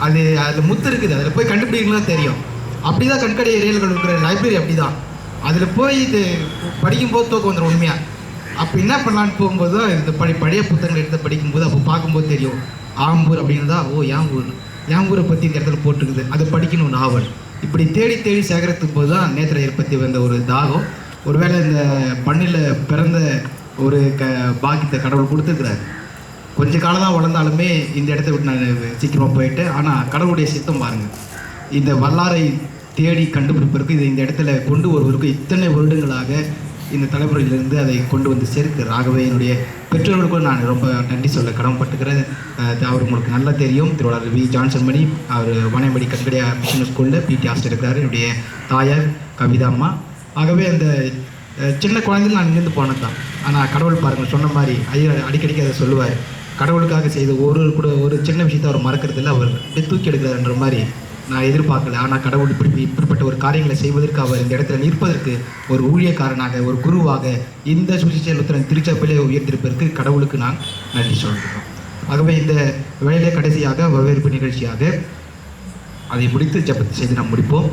அதில் முத்து இருக்குது, அதில் போய் கண்டுபிடிக்கலாம் தெரியும். அப்படி தான் கண்கடை ஏரியாவில் இருக்கிற லைப்ரரி அப்படி தான். அதில் போய் இது படிக்கும்போது தூக்கம் வந்துடும் உண்மையாக. அப்போ என்ன பண்ணலான்னு போகும்போது தான் இந்த பழைய புத்தகங்கள் எடுத்து படிக்கும்போது அப்போ பார்க்கும்போது தெரியும் ஆம்பூர் அப்படின்னு தான். ஓ யாம்பூரை பற்றி இந்த இடத்துல போட்டுருக்குது, அதை படிக்கணும் நாவல். இப்படி தேடி தேடி சேகரிக்கும் போது தான் நேத்திரையர் பற்றி வந்த ஒரு தாகம். ஒருவேளை இந்த மண்ணில் பிறந்த ஒரு பாக்கியத்தை கடவுள் கொடுத்துருக்குறாரு. கொஞ்ச காலம் தான் வளர்ந்தாலுமே இந்த இடத்த விட்டு நான் சீக்கிரமாக போயிட்டு. ஆனால் கடவுளுடைய சித்தம் பாருங்கள், இந்த வரலாறை தேடி கண்டுபிடிப்பதற்கு இது இந்த இடத்துல கொண்டு வருவதற்கு இத்தனை வருடங்களாக இந்த தலைமுறையிலிருந்து அதை கொண்டு வந்து சேர்க்கிறார். ஆகவே என்னுடைய பெற்றோர்களுக்கும் நான் ரொம்ப நன்றி சொல்ல கடமைப்பட்டுக்கிறேன். அவர் உங்களுக்கு நல்லா தெரியும், திருவாளர் வி ஜான்சன் மணி, அவர் வாணியம்படி கண்கடையா மிஷன் ஸ்கூலில் பிடி ஆஸ்டர் இருக்கிறார். என்னுடைய தாயார் கவிதா அம்மா. ஆகவே அந்த சின்ன குழந்தைகள் நான் இங்கேருந்து போனது தான். ஆனால் கடவுள் பாருங்கள், சொன்ன மாதிரி ஐயர் அடிக்கடிக்கு அதை சொல்லுவார், கடவுளுக்காக செய்த ஒரு சின்ன விஷயத்தை அவர் மறக்கிறதில்ல, அவர் தூக்கி எடுக்கிறாருன்ற மாதிரி நான் எதிர்பார்க்கல. ஆனால் கடவுள் இப்படிப்பட்ட ஒரு காரியங்களை செய்வதற்கு, அவர் இந்த இடத்துல நிற்பதற்கு, ஒரு ஊழியக்காரனாக, ஒரு குருவாக இந்த சுவிசேஷ லுத்தரன் திருச்சபையிலே உயர்த்திருப்பதற்கு கடவுளுக்கு நான் நன்றி சொல்கிறோம். ஆகவே இந்த வேலையிலே கடைசியாக வரவேற்பு நிகழ்ச்சியாக அதை முடித்து ஜெபத்தை செய்து நாம் முடிப்போம்.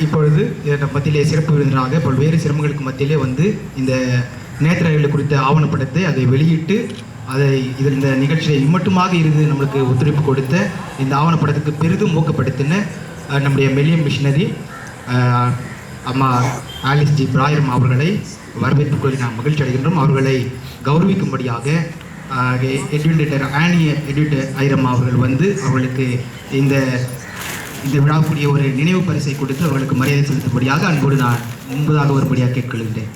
இப்பொழுது மத்தியிலே சிறப்பு விருந்தினராக பல்வேறு சிரமங்களுக்கு மத்தியிலே வந்து இந்த நேத்திரைகள் குறித்த ஆவணப்படத்தை அதை வெளியிட்டு இதில் இந்த நிகழ்ச்சியில் இம்மட்டுமாக இருந்து நம்மளுக்கு ஒத்துழைப்பு கொடுத்த இந்த ஆவணப்படத்துக்கு பெரிதும் ஊக்கப்படுத்தின நம்முடைய மெல்லியம் மிஷினரி அம்மா ஆலிஸ் ஜி பிராயரம் அவர்களை வரவேற்பு கோரி நாம் மகிழ்ச்சி அடைகின்றோம். அவர்களை கௌரவிக்கும்படியாக எட்யூட்டர் எட்யூட்டர் ஐரம் அவர்கள் வந்து அவர்களுக்கு இந்த விழாக்குரிய ஒரு நினைவு பரிசை கொடுத்து அவர்களுக்கு மரியாதை செலுத்தும்படியாக அன்போடு நான் முன்பதாக வரும்படியாக கேட்கொள்கின்றேன்.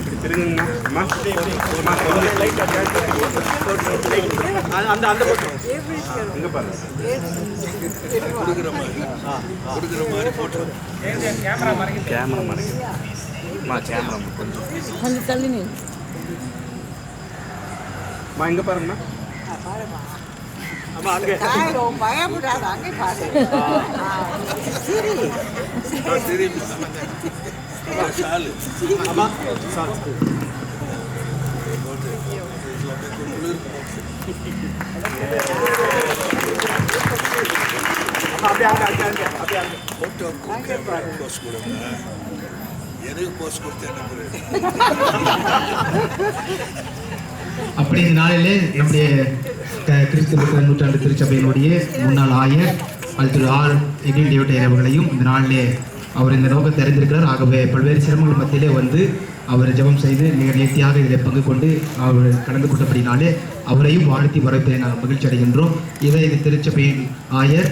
இப்படி திருங்க இங்கே பாருங்க, கேமரா மறைங்க, கேமரா கொஞ்சம் தள்ளி இங்கே பாருங்கண்ணா. ஆமா அங்கே பயப்படாத, அங்கே பாரு. சரி ஆமா அப்படி இந்த நாளிலே நம்முடைய கிறிஸ்துவ நூற்றாண்டு திருச்சபையினுடைய முன்னாள் ஆயர் திரு ஆர் எகில் டேவிட் அவர்களையும் இந்த நாளிலே அவர் இந்த நோக்கத்தை அறிந்திருக்கிறார். ஆகவே பல்வேறு சிரமங்கள் மத்தியிலே வந்து அவர் ஜெபம் செய்து மிக நேர்த்தியாக இதில் பங்கு கொண்டு அவர் கலந்து கொண்டபடினாலே அவரையும் வாழ்த்தி வரப்பதை நாங்கள் மகிழ்ச்சி அடைகின்றோம். இதை இது திருச்சபையின் ஆயர்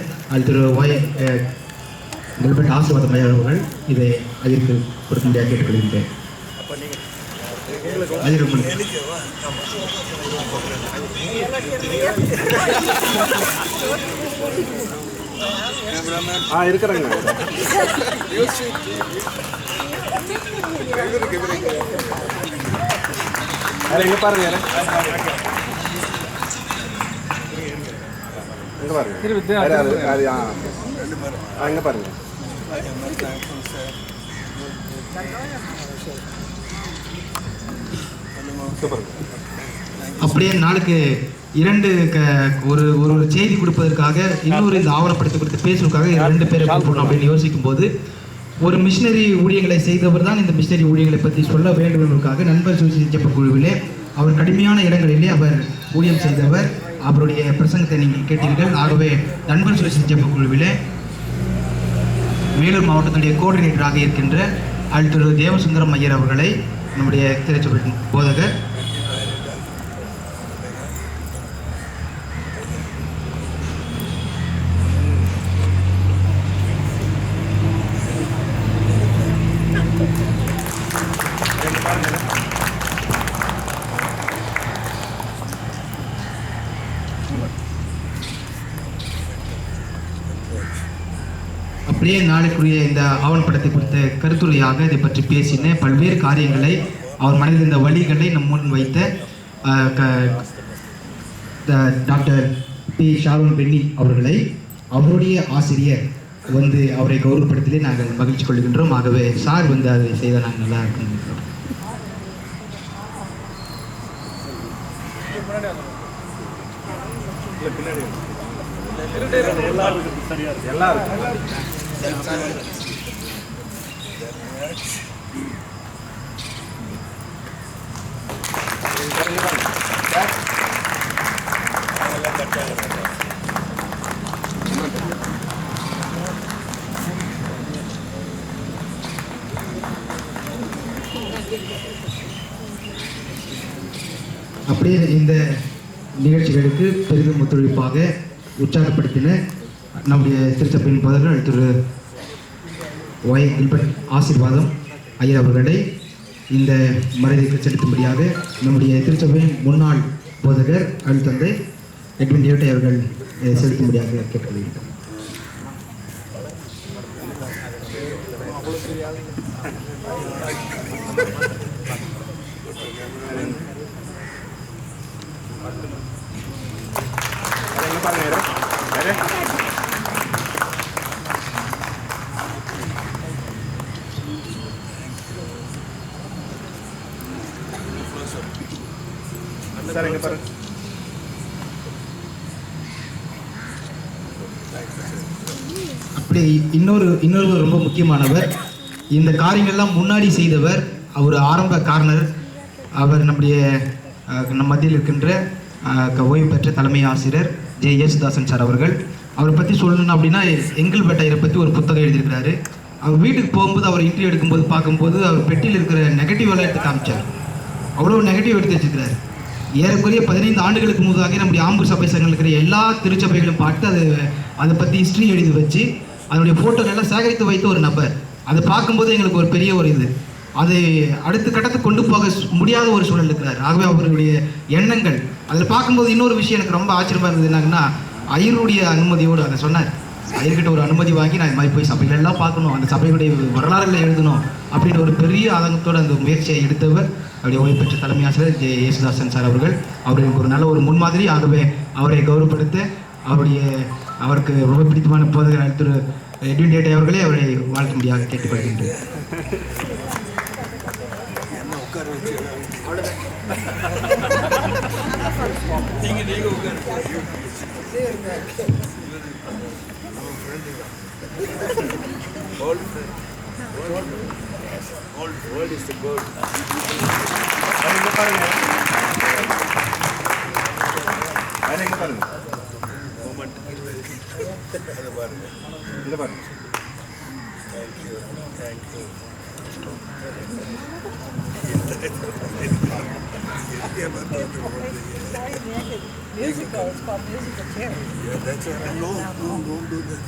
திரு கல்பெட் ஆசீர்வாதம் ஐயர் அவர்கள் இதை அதற்கு கொடுக்க முடியாது கேட்டுக்கொள்கின்றேன். இருக்கிறாங்க. எங்க பாருங்க, எங்க பாருங்க, எங்க பாருங்க. அப்படியே நாளுக்கு ஒரு செய்தி கொடுப்பதற்காக இன்னொரு இந்த ஆவணப்படத்தை குறித்து பேசுவதற்காக 2 பேரை கூப்பிடணும் அப்படின்னு யோசிக்கும் போது, ஒரு மிஷினரி ஊழியர்களை செய்தவர் தான் இந்த மிஷினரி ஊழியர்களை பற்றி சொல்ல வேண்டும் என்பதற்காக நண்பர் சுவிசேஷ குழுவிலே அவர் கடுமையான இடங்களிலே அவர் ஊழியம் செய்தவர். அவருடைய பிரசங்கத்தை நீங்கள் கேட்டீர்கள். ஆகவே நண்பர் சுவிசேஷ குழுவிலே வேலூர் மாவட்டத்துடைய கோஆர்டினேட்டராக இருக்கின்ற திரு தேவசுந்தரம் ஐயர் அவர்களை நம்முடைய திருச்சபை போதகர் அப்படியே நாளைக்குரிய இந்த ஆவணப்படத்தை குறித்த கருத்துரையாக இதை பற்றி பேசின பல்வேறு காரியங்களை அவர் மனதில் இருந்த வழிகளை நம் முன் வைத்த டாக்டர் பி ஷாரோன் பென்னி அவர்களை அவருடைய ஆசிரியர் வந்து அவரை கௌரவப்படுத்திலே நாங்கள் மகிழ்ச்சி கொள்கின்றோம். ஆகவே சார் வந்து அதை செய்தால் நாங்கள் நல்லா இருக்கும். அப்படியே இந்த நிகழ்ச்சிகளுக்கு பெரிதும் ஒத்துழைப்பாக உற்சாகப்படுத்தின நம்முடைய திருச்சபையின் போதகர் திரு ஒய் கில்பர்ட் ஆசீர்வாதம் ஐயர் அவர்களை இந்த மரியாதைக்கு செலுத்தும்படியாக நம்முடைய திருச்சபையின் முன்னாள் போதகர் அருள்தந்தை எட்வின் டேவிட் அவர்கள் செலுத்தும்படியாக கேட்டுக்கொள்கிறோம். அப்படி இன்னொரு ரொம்ப முக்கியமானவர், இந்த காரியங்கள்லாம் முன்னாடி செய்தவர், அவர் ஆரம்ப காரணர், அவர் நம்முடைய நம் மத்தியில் இருக்கின்ற ஓய்வு பெற்ற தலைமை ஆசிரியர் ஜே யேசுதாசன் சார் அவர்கள். அவரை பற்றி சொல்லணும் அப்படின்னா எங்கல்பேட் ஐயரை பற்றி ஒரு புத்தகம் எழுதியிருக்கிறாரு. அவர் வீட்டுக்கு போகும்போது அவர் இன்டர்வியூ எடுக்கும்போது பார்க்கும்போது அவர் பெட்டியில் இருக்கிற நெகட்டிவ் எல்லாம் எடுத்து காமிச்சார். அவ்வளோ நெகட்டிவ் எடுத்து வச்சுருக்கிறார். ஏறக்குறைய 15 ஆண்டுகளுக்கு முன்னதாக நம்முடைய ஆம்பூர் சபை சங்கங்கள் இருக்கிற எல்லா திருச்சபைகளும் பார்த்து அதை பற்றி ஹிஸ்ட்ரி எழுதி வச்சு அதனுடைய ஃபோட்டோகள் எல்லாம் சேகரித்து வைத்த ஒரு நபர். அதை பார்க்கும்போது எங்களுக்கு ஒரு பெரிய ஒரு இது, அது அடுத்த கட்டத்தை கொண்டு போக முடியாத ஒரு சூழல் இருக்கிறார். ஆகவே அவருடைய எண்ணங்கள் அதில் பார்க்கும்போது இன்னொரு விஷயம் எனக்கு ரொம்ப ஆச்சரியமாக இருந்தது. என்னங்கன்னா, ஐயருடைய அனுமதியோடு அதை சொன்னார். ஐயர்கிட்ட ஒரு அனுமதி வாங்கி நான் இது மாதிரி போய் சபைகளெல்லாம் பார்க்கணும், அந்த சபைகளுடைய வரலாறுகளை எழுதணும் அப்படின்ற ஒரு பெரிய ஆதங்கத்தோடு அந்த முயற்சியை எடுத்தவர் அவருடைய ஓய்வு பெற்ற தலைமை ஆசிரியர் ஜே யேசுதாசன் சார் அவர்கள். அவருக்கு ஒரு நல்ல ஒரு முன்மாதிரி. ஆகவே அவரை கௌரவப்படுத்த அவருக்கு ரொம்ப பிடித்தமான போதகர் திரு எட்வின் டேவிட் அவர்களே அவரை வாழ்த்தும்படியாக கேட்டுக்கொள்கின்றேன். Gold is the gold. Musical, it's called musical chair. Yeah, that's it. No, don't do that.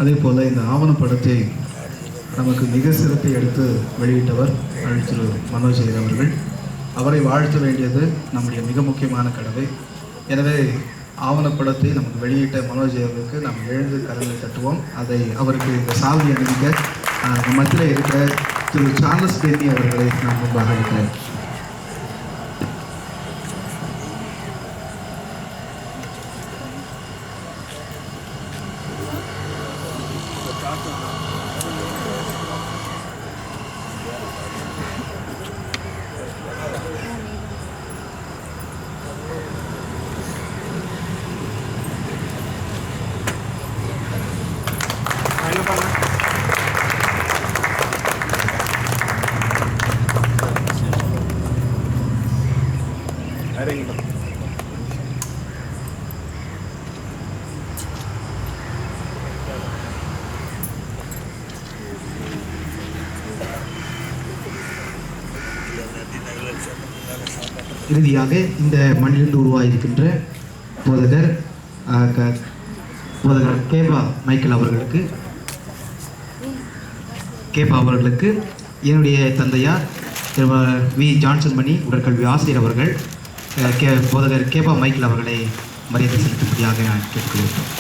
அதே போல் இந்த ஆவணப்படத்தை நமக்கு மிக சிறப்பை எடுத்து வெளியிட்டவர் திரு மனோஜ் அவர்கள். அவரை வாழ்த்த வேண்டியது நம்முடைய மிக முக்கியமான கடமை. எனவே ஆவணப்படத்தை நமக்கு வெளியிட்ட மனோஜ் அவர்களுக்கு நாம் எழுந்து கரங்களை தட்டுவோம். அதை அவருக்கு இந்த சாவி அணிவிக்க மத்தியில் இருக்கிற திரு சார்லஸ் பென்னி அவர்களை நாம் முன்பாக இருக்கிறேன். இறுதியாக இந்த மண்ணிலிருந்து உருவாகியிருக்கின்ற போதகர் போதகர் கேபா அவர்களுக்கு என்னுடைய தந்தையார் வி ஜான்சன் மணி உடற்கல்வி ஆசிரியர் அவர்கள் போதகர் கேபா மைக்கேல் அவர்களை மரியாதை செலுத்தும்படியாக நான் கேட்டுக்கொள்கிறேன்.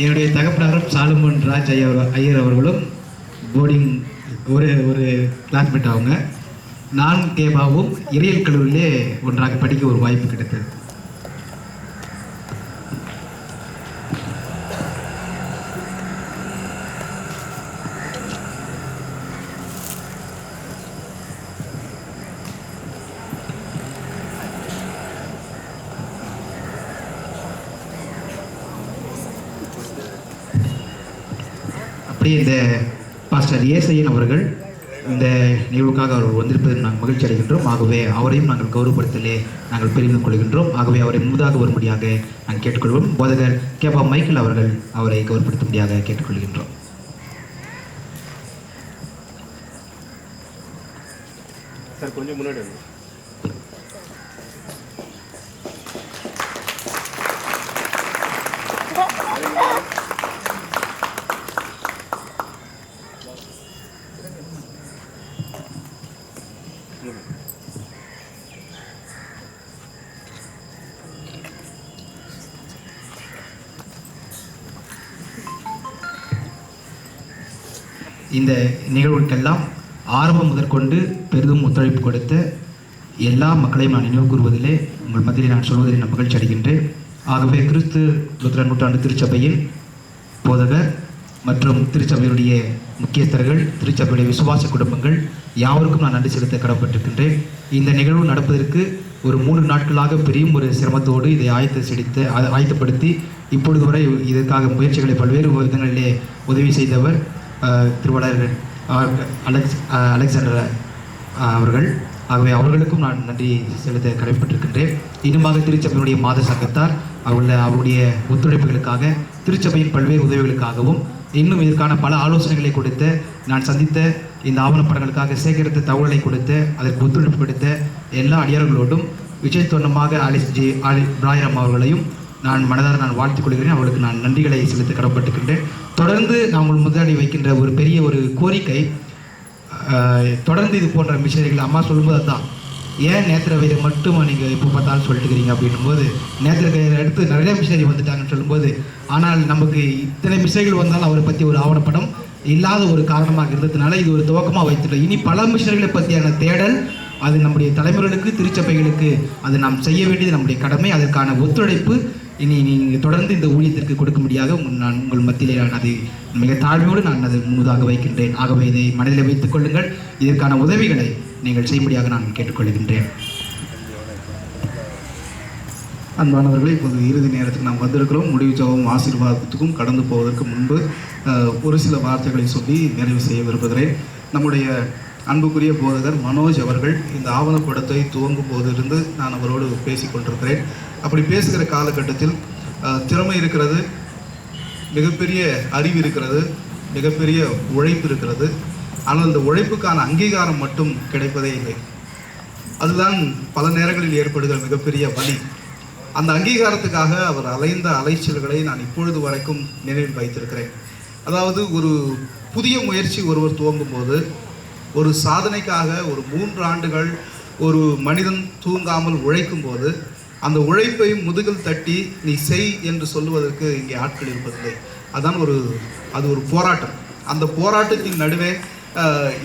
என்னுடைய தகப்பனாரும் சாலமன் ராஜ் ஐயர் அவர்களும் போர்டிங் ஒரு கிளாஸ்மேட். அவங்க நானும் கேபாவும் இறையல் கல்லூரியிலே ஒன்றாக படிக்க ஒரு வாய்ப்பு கிடைத்தது. அப்படியே இந்த பாஸ்டர் ஏசையன் அவர்கள் இந்த நிகழ்வுக்காக அவர் வந்திருப்பதில் நாங்கள் மகிழ்ச்சி அடைகின்றோம். ஆகவே அவரையும் நாங்கள் கௌரவப்படுத்தலே நாங்கள் பெருமிதம் கொள்கின்றோம். ஆகவே அவரை முன்னதாக வரும்படியாக நாங்கள் கேட்டுக்கொள்வோம். போதகர் கேபா மைக்கேல் அவர்கள் அவரை கௌரவப்படுத்தும்படியாக கேட்டுக்கொள்கின்றோம். சார் கொஞ்சம் முன்னாடி இந்த நிகழ்வுக்கெல்லாம் ஆரம்பம் முதற்கொண்டு பெரிதும் ஒத்துழைப்பு கொடுத்த எல்லா மக்களையும் நான் நினைவு கூறுவதிலே உங்கள் மத்தியிலே நான் சொல்வதில் நான் மகிழ்ச்சி அடைகின்றேன். ஆகவே கிறிஸ்து லுத்தரன் நூற்றாண்டு திருச்சபையின் போதகர் மற்றும் திருச்சபையுடைய முக்கியஸ்தர்கள், திருச்சபையுடைய விசுவாச குடும்பங்கள் யாவருக்கும் நான் நன்றி செலுத்த கடமைப்பட்டிருக்கின்றேன். இந்த நிகழ்வு நடப்பதற்கு ஒரு 3 நாட்களாக பெரிய ஒரு சிரமத்தோடு இதை ஆயத்தப்படுத்தி இப்பொழுது வரை இதற்காக முயற்சிகளை பல்வேறு விதங்களிலே உதவி செய்தவர் திருவள்ளுவர் அலெக்சாண்டர் அவர்கள். ஆகவே அவர்களுக்கும் நான் நன்றி செலுத்த கடமைப்பட்டிருக்கின்றேன். இன்னுமாக திருச்சபையினுடைய மாத சங்கத்தார் அவருடைய ஒத்துழைப்புகளுக்காக, திருச்சபையின் பல்வேறு உதவிகளுக்காகவும், இன்னும் இதற்கான பல ஆலோசனைகளை கொடுத்த, நான் சந்தித்த இந்த ஆவணப்படங்களுக்காக சேகரித்த தகவல்களை கொடுத்த, அதற்கு ஒத்துழைப்பு கொடுத்த எல்லா அடியார்களோடும் விஜயத்தொன்னமாக பிராயரம் அவர்களையும் நான் மனதார வாழ்த்துக் கொள்கிறேன். அவர்களுக்கு நான் நன்றிகளை செலுத்த கடமைப்பட்டிருக்கின்றேன். தொடர்ந்து நான் உங்கள் முன்னாடி வைக்கின்ற ஒரு பெரிய ஒரு கோரிக்கை, தொடர்ந்து இது போன்ற மிஷனரிகள் அம்மா சொல்லும்போது அதுதான், ஏன் நேத்திர வைரை மட்டும் நீங்கள் இப்போ பார்த்தாலும் சொல்லிட்டுக்கிறீங்க அப்படின்னும்போது, நேத்திர கையை எடுத்து நிறைய மிஷனரி வந்துட்டாங்கன்னு சொல்லும்போது, ஆனால் நமக்கு இத்தனை மிஷனரிகள் வந்தாலும் அவரை பற்றி ஒரு ஆவணப்படம் இல்லாத ஒரு காரணமாக இருந்ததுனால இது ஒரு துவக்கமாக வைத்துட்டோம். இனி பல மிஷனரிகளை பற்றியான தேடல் அது நம்முடைய தலைமுறைகளுக்கு, திருச்சபைகளுக்கு அது நாம் செய்ய வேண்டியது நம்முடைய கடமை. அதற்கான ஒத்துழைப்பு இனி நீங்கள் தொடர்ந்து இந்த ஊழியத்திற்கு கொடுக்கும்படியாக நான் உங்கள் மத்தியிலே நான் அதை மிக தாழ்மையோடு நான் அதை முன்னதாக வைக்கின்றேன். ஆகவே இதை மனதில் வைத்துக் கொள்ளுங்கள். இதற்கான உதவிகளை நீங்கள் செய்யும்படியாக நான் கேட்டுக்கொள்கின்றேன். அன்பானவர்களே, இப்போது இறுதி நேரத்துக்கு நாம் வந்திருக்கிறோம். முடிவு ஜெபம் ஆசீர்வாதத்துக்கும் கடந்து போவதற்கு முன்பு ஒரு சில வார்த்தைகளை சொல்லி நிறைவு செய்ய விரும்புகிறேன். நம்முடைய அன்புக்குரிய போதகர் மனோஜ் அவர்கள் இந்த ஆவணப்படத்தை துவங்கும் போதிலிருந்து நான் அவரோடு பேசி கொண்டிருக்கிறேன். அப்படி பேசுகிற காலகட்டத்தில் திறமை இருக்கிறது, மிகப்பெரிய அறிவு இருக்கிறது, மிகப்பெரிய உழைப்பு இருக்கிறது. ஆனால் அந்த உழைப்புக்கான அங்கீகாரம் மட்டும் கிடைப்பதே இல்லை. அதுதான் பல நேரங்களில் ஏற்படுகிற மிகப்பெரிய வலி. அந்த அங்கீகாரத்துக்காக அவர் அலைந்த அலைச்சல்களை நான் இப்பொழுது வரைக்கும் நினைவில் வைத்திருக்கிறேன். அதாவது ஒரு புதிய முயற்சி ஒருவர் துவங்கும் போது, ஒரு சாதனைக்காக ஒரு 3 ஆண்டுகள் ஒரு மனிதன் தூங்காமல் உழைக்கும் போது, அந்த உழைப்பை முதுகில் தட்டி நீ செய் என்று சொல்லுவதற்கு இங்கே ஆட்கள் இருப்பதில்லை. அதான் அது ஒரு போராட்டம். அந்த போராட்டத்தின் நடுவே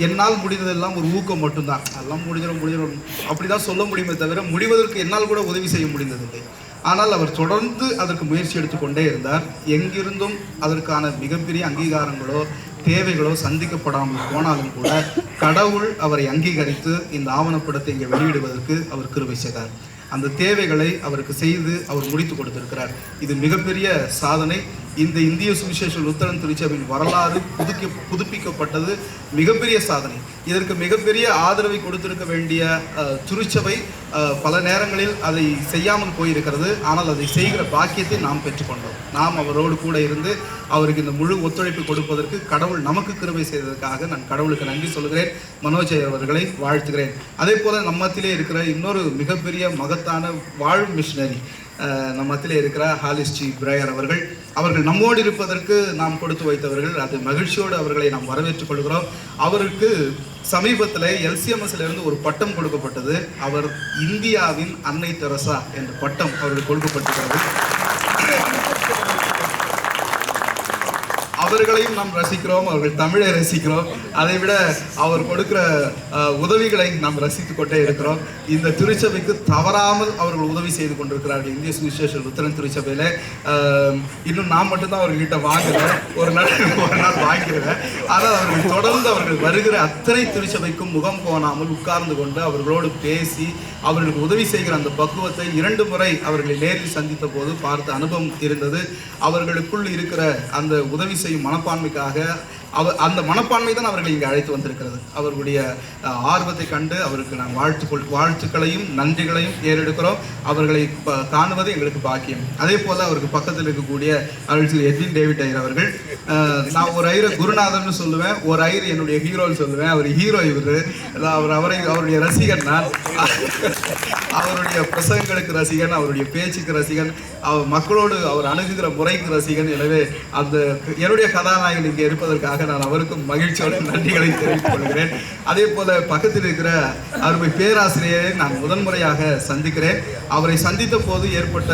என்னால் முடிந்ததெல்லாம் ஒரு ஊக்கம் மட்டும்தான். எல்லாம் முடிஞ்சிடும் அப்படி தான் சொல்ல முடியுமே தவிர முடிவதற்கு என்னால் கூட உதவி செய்ய முடிந்ததில்லை. ஆனால் அவர் தொடர்ந்து அதற்கு முயற்சி எடுத்துக்கொண்டே இருந்தார். எங்கிருந்தும் அதற்கான மிகப்பெரிய அங்கீகாரங்களோ தேவைகளோ சந்திக்கப்படாமல் போனாலும் கூட கடவுள் அவரை அங்கீகரித்து இந்த ஆவணப்படத்தை இங்கே வெளியிடுவதற்கு அவர் கிருபை செய்தார். அந்த தேவைகளை அவருக்கு செய்து அவர் முடித்து கொடுத்திருக்கிறார். இது மிகப்பெரிய சாதனை. இந்த இந்திய சுவிசேஷ லுத்தரன் திருச்சபையின் வரலாறு புதுப்பிக்கப்பட்டது மிகப்பெரிய சாதனை. இதற்கு மிகப்பெரிய ஆதரவை கொடுத்திருக்க வேண்டிய திருச்சபை பல நேரங்களில் அதை செய்யாமல் போயிருக்கிறது. ஆனால் அதை செய்கிற பாக்கியத்தை நாம் பெற்றுக்கொண்டோம். நாம் அவரோடு கூட இருந்து அவருக்கு இந்த முழு ஒத்துழைப்பு கொடுப்பதற்கு கடவுள் நமக்கு கிருபை செய்ததற்காக நான் கடவுளுக்கு நன்றி சொல்கிறேன். மனோஜ் அவர்களை வாழ்த்துகிறேன். அதே போல நம்மத்திலே இருக்கிற இன்னொரு மிகப்பெரிய மகத்தான வாழும் மிஷினரி நம்மத்திலே இருக்கிற ஹாலிஸ் ஜி பிரயர் அவர்கள் நம்மோடு இருப்பதற்கு நாம் கொடுத்து வைத்தவர்கள். அது மகிழ்ச்சியோடு அவர்களை நாம் வரவேற்றுக் கொள்கிறோம். அவருக்கு சமீபத்தில் LCMSல இருந்து ஒரு பட்டம் கொடுக்கப்பட்டது. அவர் இந்தியாவின் அன்னை தெரசா என்ற பட்டம் அவருக்கு கொடுக்கப்பட்டிருக்கிறது. அவர்களையும் நாம் ரசிக்கிறோம், அவர்கள் தமிழை ரசிக்கிறோம். அதை விட அவர் கொடுக்கிற உதவிகளை நாம் ரசித்து கொண்டே இருக்கிறோம். இந்த திருச்சபைக்கு தவறாமல் அவர்கள் உதவி செய்து கொண்டிருக்கிறார்கள். இந்திய சுவிசேஷ லுத்தரன் திருச்சபையில் இன்னும் நான் மட்டும்தான் அவர்கிட்ட வாங்குறேன், ஒரு நாள் வாங்கிறேன். ஆனால் அவர்கள் தொடர்ந்து அவர்கள் வருகிற அத்தனை திருச்சபைக்கும் முகம் கோணாமல் உட்கார்ந்து கொண்டு அவர்களோடு பேசி அவர்களுக்கு உதவி செய்கிற அந்த பக்குவத்தை 2 முறை அவர்களை நேரில் சந்தித்த போது பார்த்த அனுபவம் இருந்தது. அவர்களுக்குள் இருக்கிற அந்த உதவி செய்யும் மனப்பான்மைக்காக அந்த மனப்பான்மை தான் அவர்களை இங்கே அழைத்து வந்திருக்கிறது. அவர்களுடைய ஆர்வத்தை கண்டு அவருக்கு நான் வாழ்த்துக்களையும் நன்றிகளையும் ஏறெடுக்கிறோம். அவர்களை காணுவது எங்களுக்கு பாக்கியம். அதே போல் அவருக்கு பக்கத்தில் இருக்கக்கூடிய அருள்திரு எட்வின் டேவிட் ஐயர் அவர்கள், நான் ஒரு ஐயரை குருநாதர்னு சொல்லுவேன், ஒரு ஐயர் என்னுடைய ஹீரோன்னு சொல்லுவேன். அவர் ஹீரோ. அவருடைய ரசிகன் நான். அவருடைய பிரசங்களுக்கு ரசிகன், அவருடைய பேச்சுக்கு ரசிகன், மக்களோடு அவர் அணுகுகிற முறைக்கு ரசிகன். எனவே அந்த என்னுடைய கதாநாயகன் இங்கே இருப்பதற்காக நான் அவருக்கும் மகிழ்ச்சியோட நன்றிகளை தெரிவித்துக் கொள்கிறேன். அதே போல பக்கத்தில் இருக்கிற அருமை பேராசிரியரை நான் முதன்முறையாக சந்திக்கிறேன். அவரை சந்தித்த போது ஏற்பட்ட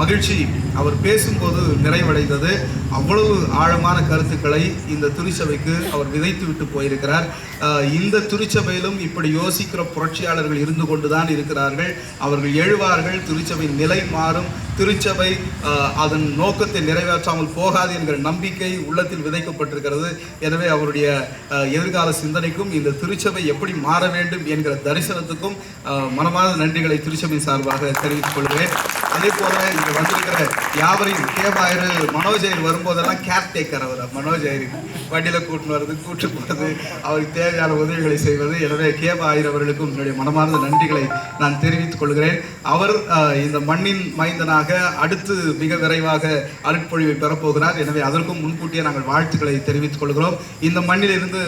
மகிழ்ச்சி அவர் பேசும்போது நிறைவடைந்தது. அவ்வளவு ஆழமான கருத்துக்களை இந்த திருச்சபைக்கு அவர் விதைத்து விட்டு போயிருக்கிறார். இந்த திருச்சபையிலும் இப்படி யோசிக்கிற புரட்சியாளர்கள் இருந்து கொண்டுதான் இருக்கிறார்கள். அவர்கள் எழுவார்கள், திருச்சபையின் நிலை மாறும், திருச்சபை அதன் நோக்கத்தை நிறைவேற்றாமல் போகாது என்கிற நம்பிக்கை உள்ளத்தில் விதைக்கப்பட்டிருக்கிறது. எனவே அவருடைய எதிர்கால சிந்தனைக்கும் இந்த திருச்சபை எப்படி மாற வேண்டும் என்கிற தரிசனத்துக்கும் மனமார்ந்த நன்றிகளை திருச்சபை சார்பாக தெரிவித்துக் கொள்கிறேன். அதே போல இங்கே வந்திருக்கிற யாவரையும் கேபாயர் மனோஜயர் வரும்போதெல்லாம் கேர்டேக்கர். அவர் மனோஜயர் வண்டியில் கூட்டு வர்றது, கூட்டு போகிறது, அவருக்கு தேவையான உதவிகளை செய்வது. எனவே கேபாயர் அவர்களுக்கும் என்னுடைய மனமார்ந்த நன்றிகளை நான் தெரிவித்துக் கொள்கிறேன். அவர் இந்த மண்ணின் மைந்தனாக அடுத்து மிக விரைவாக அருட்பொழிவை பெறப்போகிறார். எனவே அதற்கும் முன்கூட்டியே நாங்கள் வாழ்த்துக்களை தெரிவித்துக் கொள்கிறோம். இந்த மண்ணிலிருந்து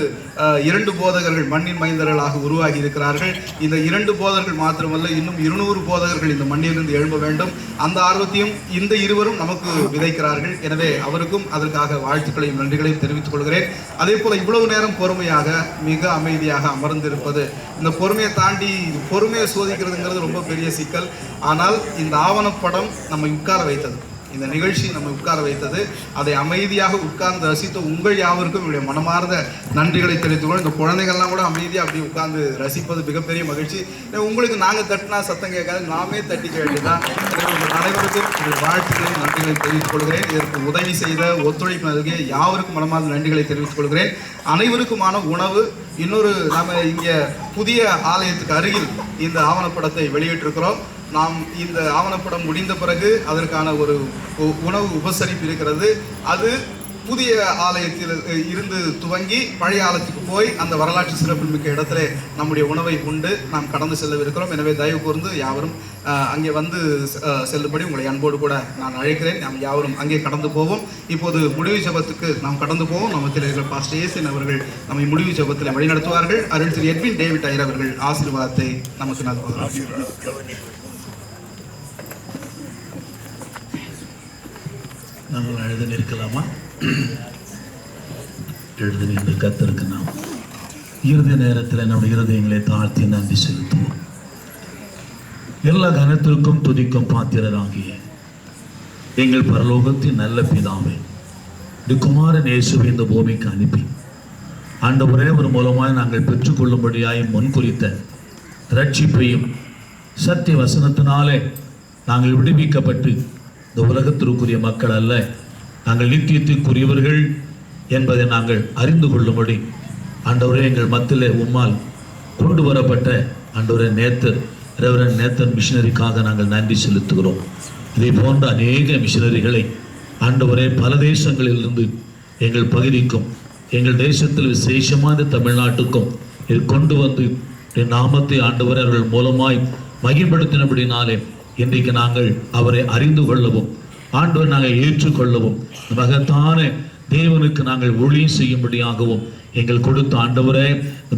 2 போதகர்கள் மண்ணின் மைந்தர்களாக உருவாகி இருக்கிறார்கள். இந்த 2 போதகர்கள் மாத்திரமல்ல, இன்னும் 200 போதகர்கள் இந்த மண்ணிலிருந்து எழும்ப வேண்டும். அந்த ஆர்வத்தையும் இந்த இருவரும் நமக்கு விதைக்கிறார்கள். எனவே அவருக்கும் அதற்காக வாழ்த்துக்களையும் நன்றிகளையும் தெரிவித்துக் கொள்கிறேன். அதே போல இவ்வளவு நேரம் பொறுமையாக மிக அமைதியாக அமர்ந்திருப்பது, இந்த பொறுமையை தாண்டி பொறுமையை சோதிக்கிறதுங்கிறது ரொம்ப பெரிய சிக்கல். ஆனால் இந்த ஆவணப்படம் நம்மை உட்கார வைத்தது, இந்த நிகழ்ச்சி நம்ம உட்கார வைத்தது. அதை அமைதியாக உட்கார்ந்து ரசித்த உங்கள் யாவருக்கும் என்னுடைய மனமார்ந்த நன்றிகளை தெரிவித்துக்கொள்ள. இந்த குழந்தைகள்லாம் கூட அமைதியாக அப்படி உட்கார்ந்து ரசிப்பது மிகப்பெரிய மகிழ்ச்சி. உங்களுக்கு நாங்கள் தட்டினா சத்தம் கேட்காது, நாமே தட்டிக்க வேண்டியதான். அனைவருக்கும் வாழ்த்துக்களை நன்றிகளை தெரிவித்துக் கொள்கிறேன். இதற்கு உதவி செய்த ஒத்துழைப்பு யாவருக்கும் மனமார்ந்த நன்றிகளை தெரிவித்துக் கொள்கிறேன். அனைவருக்குமான உணவு இன்னொரு நாம் இங்கே புதிய ஆலயத்துக்கு அருகில் இந்த ஆவணப்படத்தை வெளியிட்டிருக்கிறோம். நாம் இந்த ஆவணப்படம் முடிந்த பிறகு அதற்கான ஒரு உணவு உபசரிப்பு இருக்கிறது. அது புதிய ஆலயத்தில் இருந்து துவங்கி பழைய ஆலயத்துக்கு போய் அந்த வரலாற்று சிறப்புமிக்க இடத்துல நம்முடைய உணவை உண்டு நாம் கடந்து செல்லவிருக்கிறோம். எனவே தயவு கூர்ந்து யாவரும் அங்கே வந்து செல்லும்படி உங்களை அன்போடு கூட நான் அழைக்கிறேன். நாம் யாவரும் அங்கே கடந்து போவோம். இப்போது முடிவு ஜெபத்துக்கு நாம் கடந்து போவோம். நமத்தில் இருக்கிற பாஸ்டர் ஏசன் அவர்கள் நம்மை முடிவு ஜெபத்தில் வழிநடத்துவார்கள். அருள் திரு எட்வின் டேவிட் ஐயர் அவர்கள் ஆசீர்வாதத்தை நமக்கு நல்குவார்கள். நாங்கள் எழுத நிற்கலாமா? எழுத நின்று கர்த்தருக்கு நாம் இறுதி நேரத்தில் நம்முடைய இருதயங்களை தாழ்த்தி நன்றி செலுத்துவோம். எல்லா கனத்திற்கும் துதிக்கும் பாத்திரராகிய எங்கள் பரலோகத்தின் நல்ல பிதாவே, குமாரன் இயேசுவை இந்த பூமிக்கு அனுப்பி ஆண்டவரே ஒரு மூலமாய் நாங்கள் பெற்றுக்கொள்ளும்படியாய் முன்குறித்த ரட்சிப்பையும் சத்திய வசனத்தினாலே நாங்கள் விடுவிக்கப்பட்டு இந்த உலகத்திற்குரிய மக்கள் அல்ல, நாங்கள் நித்தியத்திற்குரியவர்கள் என்பதை நாங்கள் அறிந்து கொள்ளும்படி ஆண்டவரே எங்கள் மத்தியிலே உம்மால் கொண்டு வரப்பட்ட ஆண்டவரே ரெவரண்ட் நேத்தன் மிஷினரிக்காக நாங்கள் நன்றி செலுத்துகிறோம். இதை போன்ற அநேக மிஷினரிகளை ஆண்டவரே பல தேசங்களிலிருந்து எங்கள் பகுதிக்கும் எங்கள் தேசத்தில் விசேஷமான தமிழ்நாட்டுக்கும் இது கொண்டு வந்து என் நாமத்தை ஆண்டவரே அவர்கள் மூலமாய் மகிமைப்படுத்தினபடினாலே இன்றைக்கு நாங்கள் அவரை அறிந்து கொள்ளவும் ஆண்டவர் நாங்கள் ஏற்றுக்கொள்ளவும் மகத்தான தேவனுக்கு நாங்கள் ஊழியம் செய்யும்படியாகவும் எங்கள் கொடுத்த ஆண்டவரே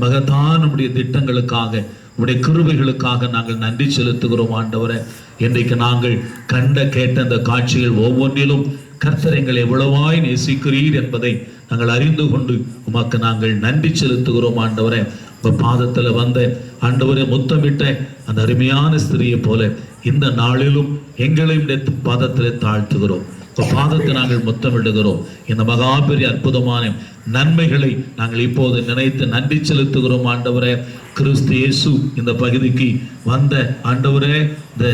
மகத்தான நம்முடைய திட்டங்களுக்காக உடைய கிருபைகளுக்காக நாங்கள் நன்றி செலுத்துகிறோம் ஆண்டவரே. இன்றைக்கு நாங்கள் கண்ட கேட்ட அந்த காட்சிகள் ஒவ்வொன்றிலும் கர்த்தர் எங்களை எவ்வளவாய் நேசிக்கிறீர் என்பதை நாங்கள் அறிந்து கொண்டு உமக்கு நாங்கள் நன்றி செலுத்துகிறோம் ஆண்டவரே. உங்க பாதத்தில் வந்த ஆண்டவரை முத்தமிட்ட அந்த அருமையான ஸ்திரியை போல இந்த நாளிலும் எங்களையும் பாதத்தில் தாழ்த்துகிறோம். பாதத்தை நாங்கள் முத்தமிடுகிறோம். இந்த மகாபெரிய அற்புதமான நன்மைகளை நாங்கள் இப்போது நினைத்து நன்றி செலுத்துகிறோம் ஆண்டவரே. கிறிஸ்து இயேசு இந்த பகுதிக்கு வந்த ஆண்டவரே, இந்த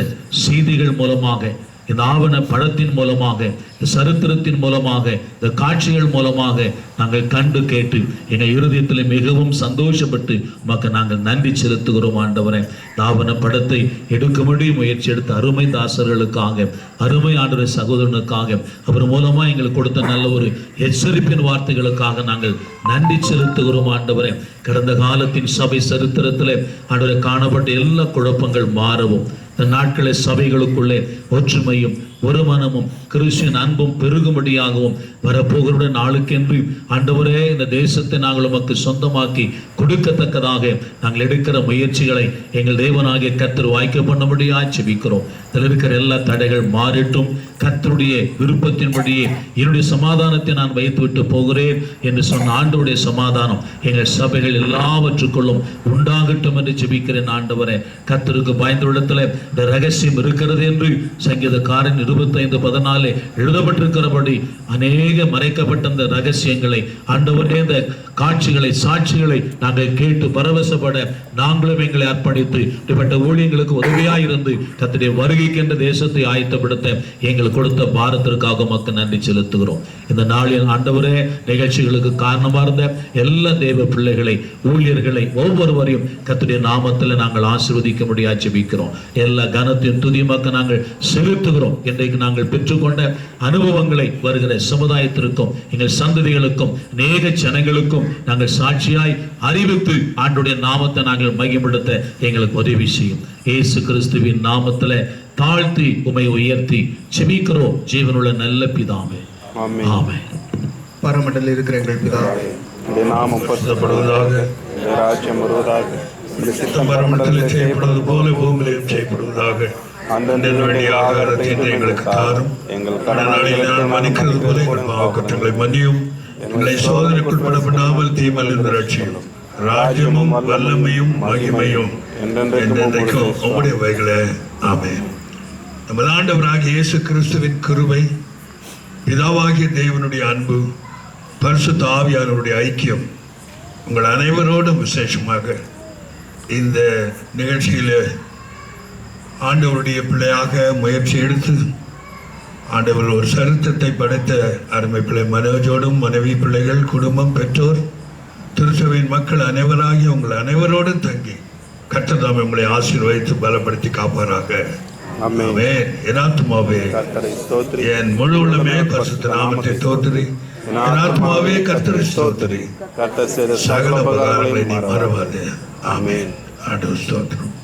செய்திகள் மூலமாக, இந்த ஆவண படத்தின் மூலமாக, இந்த சரித்திரத்தின் மூலமாக, இந்த காட்சிகள் மூலமாக நாங்கள் கண்டு கேட்டு எங்கள் இருதயத்தில் மிகவும் சந்தோஷப்பட்டு உமக்கு நாங்கள் நன்றி செலுத்துகிறோம் ஆண்டவரே. இந்த ஆவண படத்தை எடுக்கும்படி முயற்சி எடுத்த அருமை தாசர்களுக்காக, அருமை ஆண்டவரை சகோதரனுக்காக, அவர் மூலமா எங்களுக்கு கொடுத்த நல்ல ஒரு எச்சரிப்பின் வார்த்தைகளுக்காக நாங்கள் நன்றி செலுத்துகிறோம் ஆண்டவரே. கடந்த காலத்தின் சபை சரித்திரத்தில் ஆண்டவரை காணப்பட்ட எல்லா குழப்பங்கள் மாறவும், இந்த நாட்களை சபைகளுக்குள்ளே ஒற்றுமையும் ஒரு மனமும் கிறிஸ்டியன் அன்பும் பெருகும்படியாகவும் வரப்போகிற நாளுக்கென்று ஆண்டவரே இந்த தேசத்தை நாங்கள் உமக்கு சொந்தமாக்கி கொடுக்கத்தக்கதாக நாங்கள் எடுக்கிற முயற்சிகளை எங்கள் தேவனாகிய கர்த்தர் வாய்க்க பண்ணும்படியாக செபிக்கிறோம். இதில் இருக்கிற எல்லா தடைகள் மாறிட்டும் கர்த்தருடைய விருப்பத்தின்படியே என்னுடைய சமாதானத்தை நான் வைத்து விட்டு போகிறேன் என்று சொன்ன ஆண்டவருடைய சமாதானம் எங்கள் சபைகள் எல்லாவற்றுக்குள்ளும் உண்டாகட்டும் என்று ஜெபிக்கிறேன் ஆண்டவரே. கர்த்தருக்கு பயந்த இடத்துல இந்த ரகசியம் இருக்கிறது என்று சங்கீதக்காரன் 25:14 எழுதப்பட்டிருக்கிறபடி அநேக மறைக்கப்பட்ட அந்த ரகசியங்களை ஆண்டவரே, இந்த காட்சிகளை சாட்சிகளை நாங்கள் கேட்டு பரவசப்பட நாங்களும் எங்களை அர்ப்பணித்து இப்படிப்பட்ட ஊழியங்களுக்கு உதவியாய் இருந்து கர்த்தருடைய வருகைக்கென்ற தேசத்தை ஆயத்தப்படுத்த எங்களுக்கு கொடுத்த பாரத்திற்காக மக்கள் நன்றி செலுத்துகிறோம். இந்த நாளில் ஆண்டவரே நிகழ்ச்சிகளுக்கு காரணமாக இருந்த எல்லா தேவ பிள்ளைகளை, ஊழியர்களை ஒவ்வொருவரையும் கர்த்தருடைய நாமத்தில் நாங்கள் ஆசீர்வதிக்க முடியாது ஜெபிக்கிறோம். எல்லா கனத்தையும் துதியமாக்க நாங்கள் செலுத்துகிறோம். இன்றைக்கு நாங்கள் பெற்றுக்கொண்ட அனுபவங்களை வருகிற சமுதாயத்திற்கும் எங்கள் சந்ததிகளுக்கும் அநேக ஜனங்களுக்கும் நாங்கள் சாட்சியாய் அறிவித்து ஆண்டவருடைய நாமத்தை நாங்கள் மகிமைப்படுத்த எங்களுக்கு உதவி செய்யும். இயேசு கிறிஸ்துவின் நாமத்தில் தாழ்த்தி உம்மை உயர்த்தி ஜெபிக்கிறோம் ஜீவனுள்ள நல்ல பிதாவே, ஆமென். பரமண்டலில் இருக்கிற எங்கள் பிதாவே, உம்முடைய நாமம் பரிசுத்தப்படுவதாக, உம்முடைய ராஜ்யம் வருவதாக, உம்முடைய சித்தம் பரமண்டலில் செய்யப்படுவது போல பூமியிலும் செய்யப்படுவதாக. அந்தந்த வேண்டிய ஆகாரத்தை எங்களுக்கு தாரும். எங்கள் கடனாளிகளை மன்னிக்கிறது போல எங்கள் பாவக்குற்றங்களை மன்னியும். எங்களை சோதனைக்குள் படப்படாமல் தீமையிலிருந்து ரட்சியும். ராஜ்யமும் வல்லமையும் மகிமையும் என்றென்றைக்கும் உம்முடையவைகளே. ஆமென். நம்ம ஆண்டவராகிய இயேசு கிறிஸ்துவின் கிருபை, பிதாவாகிய தேவனுடைய அன்பு, பரிசுத்த ஆவியானவருடைய ஐக்கியம் உங்கள் அனைவரோடும் விசேஷமாக இந்த நிகழ்ச்சியில் ஆண்டவருடைய பிள்ளையாக முயற்சி எடுத்து ஆண்டவர் ஒரு சரித்திரத்தை படைத்த அருமை பிள்ளை மனோஜோடும், மனைவி, பிள்ளைகள், குடும்பம், பெற்றோர், திருச்சபையின் மக்கள் அனைவராகி உங்கள் அனைவரோடும் தங்கி கர்த்தர் தாமே உங்களை ஆசீர்வதித்து பலப்படுத்தி காப்பாராக. ஆமென். என் ஆத்துமாவே என் முழு உள்ளமே பரிசுத்த நாமத்தை ஸ்தோத்திரி. என் ஆத்துமாவே கர்த்தரை ஸ்தோத்திரி. சகல உபகாரங்களை நீ மறவாதே. ஆமென். ஆண்டவர் ஸ்தோத்திரம்.